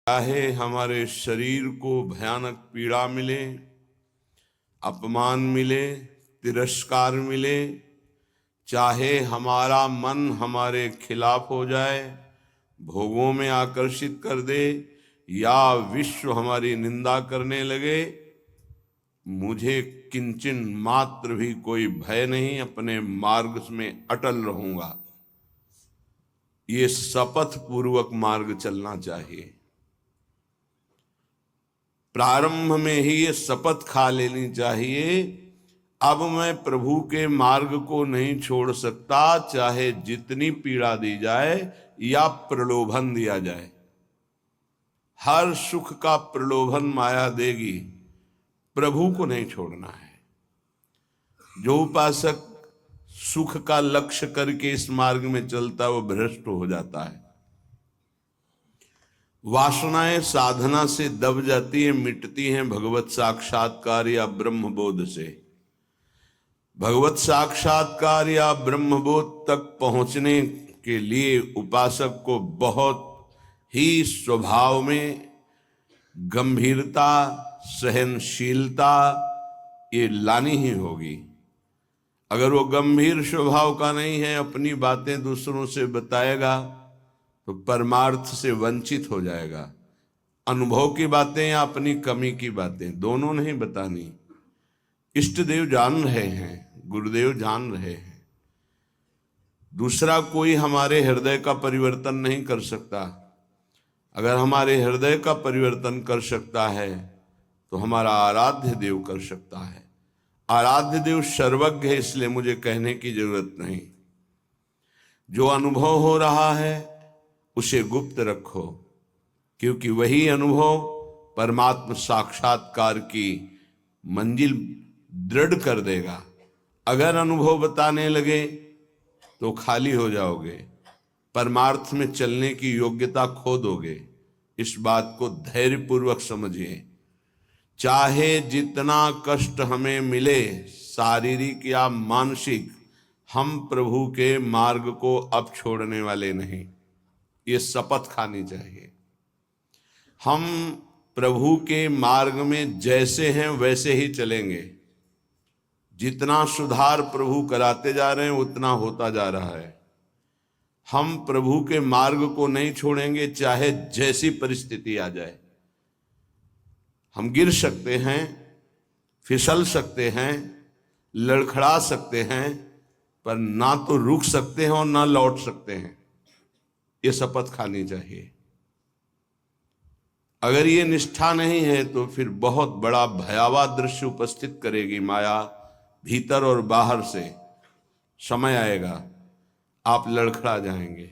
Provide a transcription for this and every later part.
चाहे हमारे शरीर को भयानक पीड़ा मिले, अपमान मिले, तिरस्कार मिले, चाहे हमारा मन हमारे खिलाफ हो जाए, भोगों में आकर्षित कर दे, या विश्व हमारी निंदा करने लगे, मुझे किंचन मात्र भी कोई भय नहीं, अपने मार्ग में अटल रहूंगा। ये शपथ पूर्वक मार्ग चलना चाहिए। प्रारंभ में ही ये शपथ खा लेनी चाहिए, अब मैं प्रभु के मार्ग को नहीं छोड़ सकता, चाहे जितनी पीड़ा दी जाए या प्रलोभन दिया जाए। हर सुख का प्रलोभन माया देगी, प्रभु को नहीं छोड़ना है। जो उपासक सुख का लक्ष्य करके इस मार्ग में चलता है वो भ्रष्ट हो जाता है। वासनाएं साधना से दब जाती है, मिटती हैं भगवत साक्षात्कार या ब्रह्म बोध से। भगवत साक्षात्कार या ब्रह्म बोध तक पहुंचने के लिए उपासक को बहुत ही स्वभाव में गंभीरता, सहनशीलता ये लानी ही होगी। अगर वो गंभीर स्वभाव का नहीं है, अपनी बातें दूसरों से बताएगा तो परमार्थ से वंचित हो जाएगा। अनुभव की बातें या अपनी कमी की बातें दोनों नहीं बतानी। इष्ट देव जान रहे हैं, गुरुदेव जान रहे हैं, दूसरा कोई हमारे हृदय का परिवर्तन नहीं कर सकता। अगर हमारे हृदय का परिवर्तन कर सकता है तो हमारा आराध्य देव कर सकता है। आराध्य देव सर्वज्ञ है, इसलिए मुझे कहने की जरूरत नहीं। जो अनुभव हो रहा है उसे गुप्त रखो, क्योंकि वही अनुभव परमात्म साक्षात्कार की मंजिल दृढ़ कर देगा। अगर अनुभव बताने लगे तो खाली हो जाओगे, परमार्थ में चलने की योग्यता खो दोगे। इस बात को धैर्यपूर्वक समझिए। चाहे जितना कष्ट हमें मिले, शारीरिक या मानसिक, हम प्रभु के मार्ग को अब छोड़ने वाले नहीं। ये शपथ खानी चाहिए। हम प्रभु के मार्ग में जैसे हैं वैसे ही चलेंगे। जितना सुधार प्रभु कराते जा रहे हैं उतना होता जा रहा है। हम प्रभु के मार्ग को नहीं छोड़ेंगे, चाहे जैसी परिस्थिति आ जाए। हम गिर सकते हैं, फिसल सकते हैं, लड़खड़ा सकते हैं, पर ना तो रुक सकते हैं और ना लौट सकते हैं। ये शपथ खानी चाहिए। अगर ये निष्ठा नहीं है तो फिर बहुत बड़ा भयावह दृश्य उपस्थित करेगी माया, भीतर और बाहर से। समय आएगा आप लड़खड़ा जाएंगे,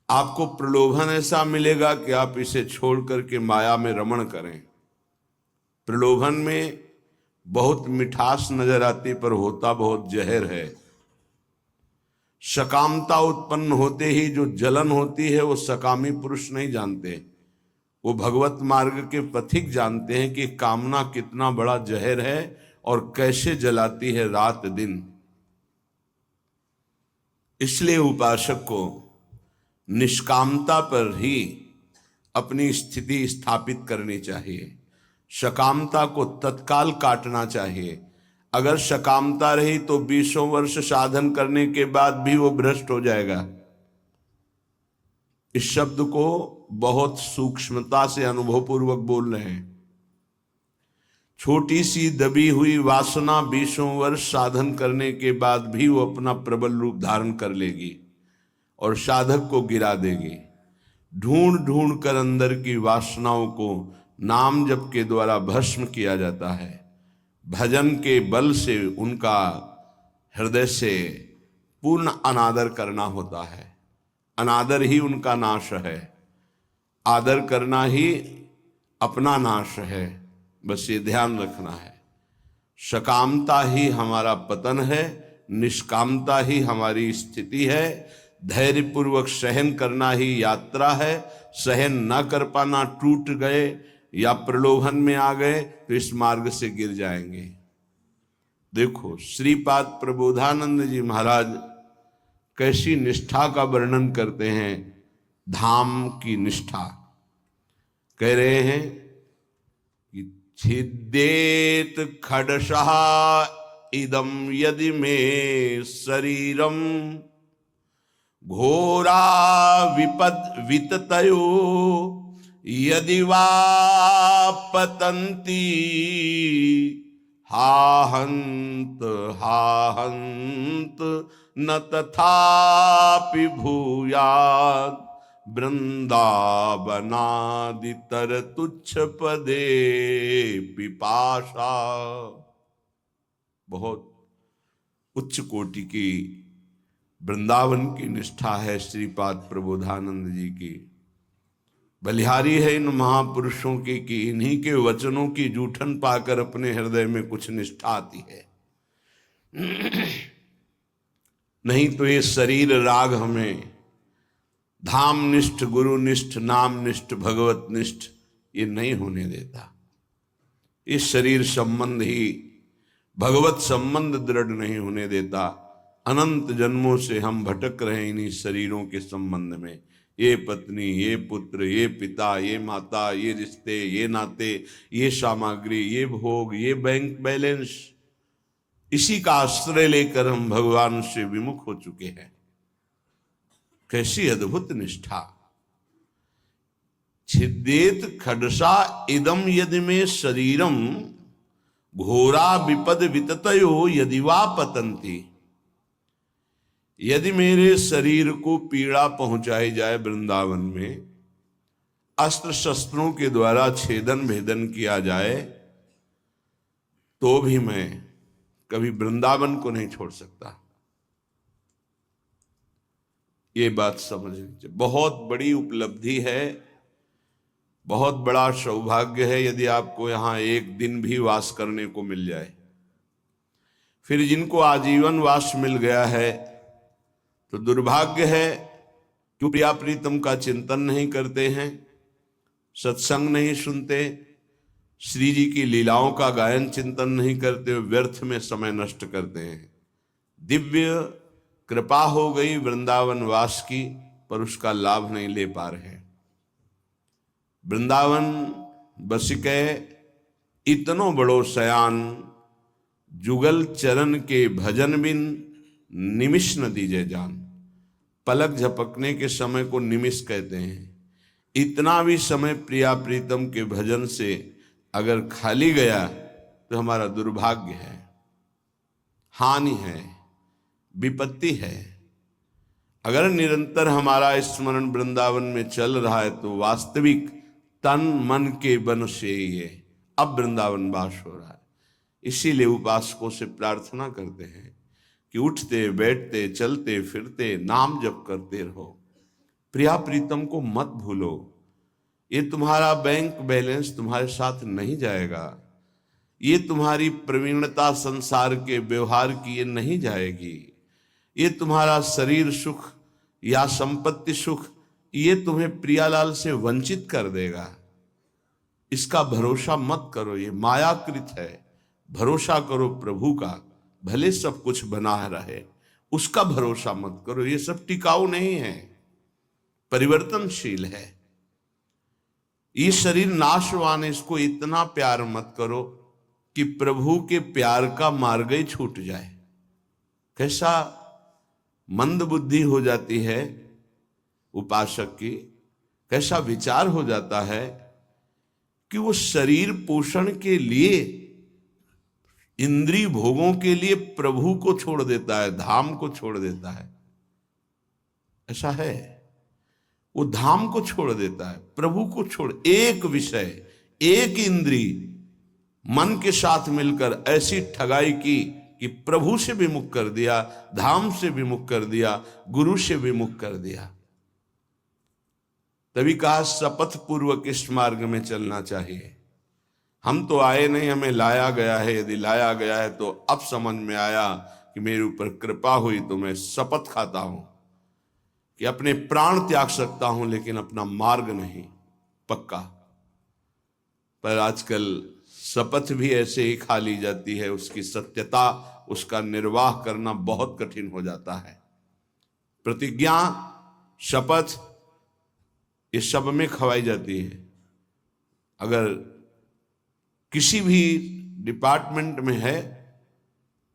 आपको प्रलोभन ऐसा मिलेगा कि आप इसे छोड़ करके माया में रमण करें। प्रलोभन में बहुत मिठास नजर आती, पर होता बहुत जहर है। सकामता उत्पन्न होते ही जो जलन होती है वो सकामी पुरुष नहीं जानते, वो भगवत मार्ग के पथिक जानते हैं कि कामना कितना बड़ा जहर है और कैसे जलाती है रात दिन। इसलिए उपासक को निष्कामता पर ही अपनी स्थिति स्थापित करनी चाहिए। सकामता को तत्काल काटना चाहिए। अगर सकामता रही तो 20 वर्ष साधन करने के बाद भी वो भ्रष्ट हो जाएगा। इस शब्द को बहुत सूक्ष्मता से अनुभवपूर्वक बोल रहे हैं। छोटी सी दबी हुई वासना 20 वर्ष साधन करने के बाद भी वो अपना प्रबल रूप धारण कर लेगी और साधक को गिरा देगी। ढूंढ ढूंढ कर अंदर की वासनाओं को नाम जप के द्वारा भस्म किया जाता है। भजन के बल से उनका हृदय से पूर्ण अनादर करना होता है। अनादर ही उनका नाश है, आदर करना ही अपना नाश है। बस ये ध्यान रखना है। सकामता ही हमारा पतन है, निष्कामता ही हमारी स्थिति है। धैर्यपूर्वक सहन करना ही यात्रा है। सहन न कर पाना, टूट गए या प्रलोभन में आ गए तो इस मार्ग से गिर जाएंगे। देखो श्रीपाद प्रबोधानंद जी महाराज कैसी निष्ठा का वर्णन करते हैं। धाम की निष्ठा। कह रहे हैं कि छिद्येत खडशः इदम यदि मे शरीरम घोरा विपद विततयो यदि वा पतन्ति हाहंत हाहंत न तथापि भूयात् वृंदावनादितर तुच्छ पदे पिपाशा। बहुत उच्च कोटि की वृंदावन की निष्ठा है श्रीपाद प्रबोधानंद जी की। बलिहारी है इन महापुरुषों की कि इन्हीं के वचनों की जूठन पाकर अपने हृदय में कुछ निष्ठा आती है। नहीं तो ये शरीर राग हमें धाम निष्ठ, गुरु निष्ठ, नाम निष्ठ, भगवत निष्ठ ये नहीं होने देता। इस शरीर संबंध ही भगवत संबंध दृढ़ नहीं होने देता। अनंत जन्मों से हम भटक रहे हैं इन्हीं शरीरों के संबंध में। ये पत्नी, ये पुत्र, ये पिता, ये माता, ये रिश्ते, ये नाते, ये सामग्री, ये भोग, ये बैंक बैलेंस, इसी का आश्रय लेकर हम भगवान से विमुख हो चुके हैं। कैसी अद्भुत निष्ठा। छिद्येत खडसा इदम यदि में शरीरम घोरा विपद विततयो यदि वा पतंती। यदि मेरे शरीर को पीड़ा पहुंचाई जाए वृंदावन में, अस्त्र शस्त्रों के द्वारा छेदन भेदन किया जाए, तो भी मैं कभी वृंदावन को नहीं छोड़ सकता। ये बात समझनी चाहिए। बहुत बड़ी उपलब्धि है, बहुत बड़ा सौभाग्य है यदि आपको यहां एक दिन भी वास करने को मिल जाए। फिर जिनको आजीवन वास मिल गया है तो दुर्भाग्य है कि प्रिया प्रीतम का चिंतन नहीं करते हैं, सत्संग नहीं सुनते, श्री जी की लीलाओं का गायन चिंतन नहीं करते, व्यर्थ में समय नष्ट करते हैं। दिव्य कृपा हो गई वृंदावन वास की, पर उसका लाभ नहीं ले पा रहे। वृंदावन बसिके इतनो बड़ो सयान, जुगल चरण के भजन बिन निमिष न दीजे जान। पलक झपकने के समय को निमिष कहते हैं। इतना भी समय प्रिया प्रीतम के भजन से अगर खाली गया तो हमारा दुर्भाग्य है, हानि है, विपत्ति है। अगर निरंतर हमारा स्मरण वृंदावन में चल रहा है तो वास्तविक तन मन के बन से ये अब वृंदावन वास हो रहा है। इसीलिए उपासकों से प्रार्थना करते हैं कि उठते बैठते चलते फिरते नाम जप करते रहो, प्रिया प्रीतम को मत भूलो। ये तुम्हारा बैंक बैलेंस तुम्हारे साथ नहीं जाएगा, ये तुम्हारी प्रवीणता संसार के व्यवहार की ये नहीं जाएगी, ये तुम्हारा शरीर सुख या संपत्ति सुख ये तुम्हें प्रियालाल से वंचित कर देगा। इसका भरोसा मत करो, ये मायाकृत है। भरोसा करो प्रभु का, भले सब कुछ बना रहे, उसका भरोसा मत करो। ये सब टिकाऊ नहीं है, परिवर्तनशील है। ये शरीर नाशवान है, इसको इतना प्यार मत करो कि प्रभु के प्यार का मार्ग ही छूट जाए। कैसा मंद बुद्धि हो जाती है उपासक की, कैसा विचार हो जाता है कि वो शरीर पोषण के लिए, इंद्रिय भोगों के लिए प्रभु को छोड़ देता है, धाम को छोड़ देता है। ऐसा है, वो धाम को छोड़ देता है, प्रभु को छोड़। एक विषय, एक इंद्रिय मन के साथ मिलकर ऐसी ठगाई की कि प्रभु से विमुख कर दिया, धाम से विमुख कर दिया, गुरु से विमुख कर दिया। तभी कहा शपथ पूर्वक इस मार्ग में चलना चाहिए। हम तो आए नहीं, हमें लाया गया है। यदि लाया गया है तो अब समझ में आया कि मेरे ऊपर कृपा हुई तो मैं शपथ खाता हूं कि अपने प्राण त्याग सकता हूं, लेकिन अपना मार्ग नहीं, पक्का। पर आजकल शपथ भी ऐसे ही खा ली जाती है, उसकी सत्यता, उसका निर्वाह करना बहुत कठिन हो जाता है। प्रतिज्ञा, शपथ ये सब में खवाई जाती है। अगर किसी भी डिपार्टमेंट में है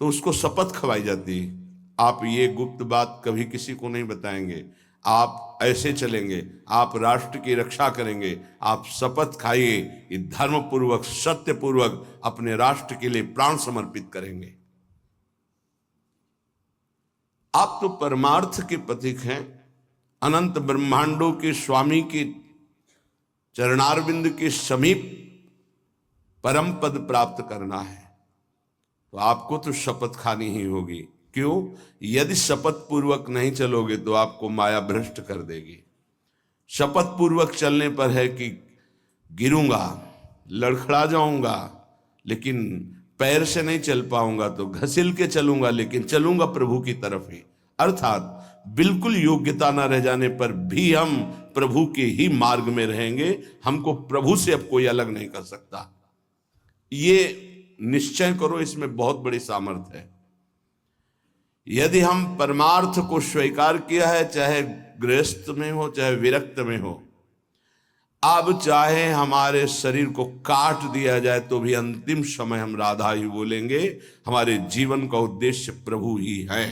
तो उसको शपथ खवाई जाती है। आप ये गुप्त बात कभी किसी को नहीं बताएंगे, आप ऐसे चलेंगे, आप राष्ट्र की रक्षा करेंगे, आप शपथ खाइए कि धर्म पूर्वक सत्य पूर्वक अपने राष्ट्र के लिए प्राण समर्पित करेंगे। आप तो परमार्थ के प्रतीक हैं, अनंत ब्रह्मांडों के स्वामी के चरणारविंद के समीप परम पद प्राप्त करना है, तो आपको तो शपथ खानी ही होगी। क्यों? यदि शपथ पूर्वक नहीं चलोगे तो आपको माया भ्रष्ट कर देगी। शपथ पूर्वक चलने पर है कि गिरूंगा, लड़खड़ा जाऊंगा, लेकिन पैर से नहीं चल पाऊंगा, तो घसील के चलूंगा, लेकिन चलूंगा प्रभु की तरफ ही। अर्थात बिल्कुल योग्यता न रह जाने पर भी हम प्रभु के ही मार्ग में रहेंगे। हमको प्रभु से अब कोई अलग नहीं कर सकता। ये निश्चय करो, इसमें बहुत बड़ी सामर्थ्य है। यदि हम परमार्थ को स्वीकार किया है, चाहे गृहस्थ में हो चाहे विरक्त में हो, अब चाहे हमारे शरीर को काट दिया जाए तो भी अंतिम समय हम राधा ही बोलेंगे। हमारे जीवन का उद्देश्य प्रभु ही है।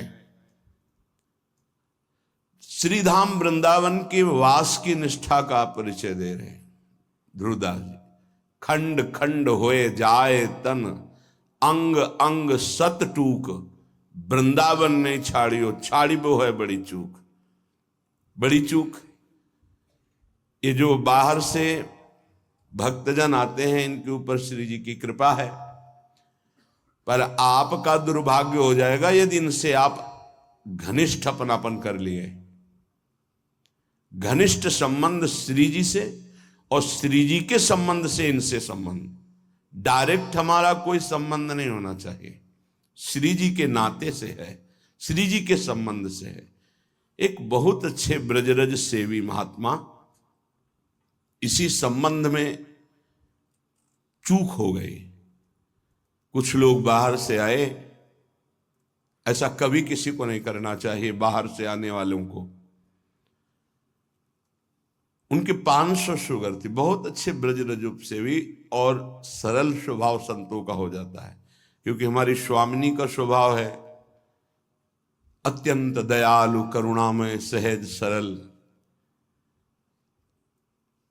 श्रीधाम वृंदावन के वास की निष्ठा का परिचय दे रहे हैं ध्रुवदास जी। खंड खंड होए जाए तन, अंग अंग सत टूक, वृंदावन नहीं छाड़ियो, छाड़ी वो है बड़ी चूक। बड़ी चूक ये जो बाहर से भक्तजन आते हैं, इनके ऊपर श्री जी की कृपा है, पर आपका दुर्भाग्य हो जाएगा यदि इनसे आप घनिष्ठ अपनापन कर लिए। घनिष्ठ संबंध श्री जी से और श्री जी के संबंध से इनसे संबंध, डायरेक्ट हमारा कोई संबंध नहीं होना चाहिए। श्री जी के नाते से है, श्री जी के संबंध से है। एक बहुत अच्छे ब्रजरज सेवी महात्मा, इसी संबंध में चूक हो गई। कुछ लोग बाहर से आए, ऐसा कभी किसी को नहीं करना चाहिए। बाहर से आने वालों को, उनके 500 शुगर थी, बहुत अच्छे ब्रजरज सेवी और सरल स्वभाव संतों का हो जाता है, क्योंकि हमारी स्वामिनी का स्वभाव है अत्यंत दयालु, करुणामय, सहज, सरल।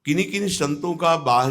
किन्हीं किन्हीं संतों का बाहर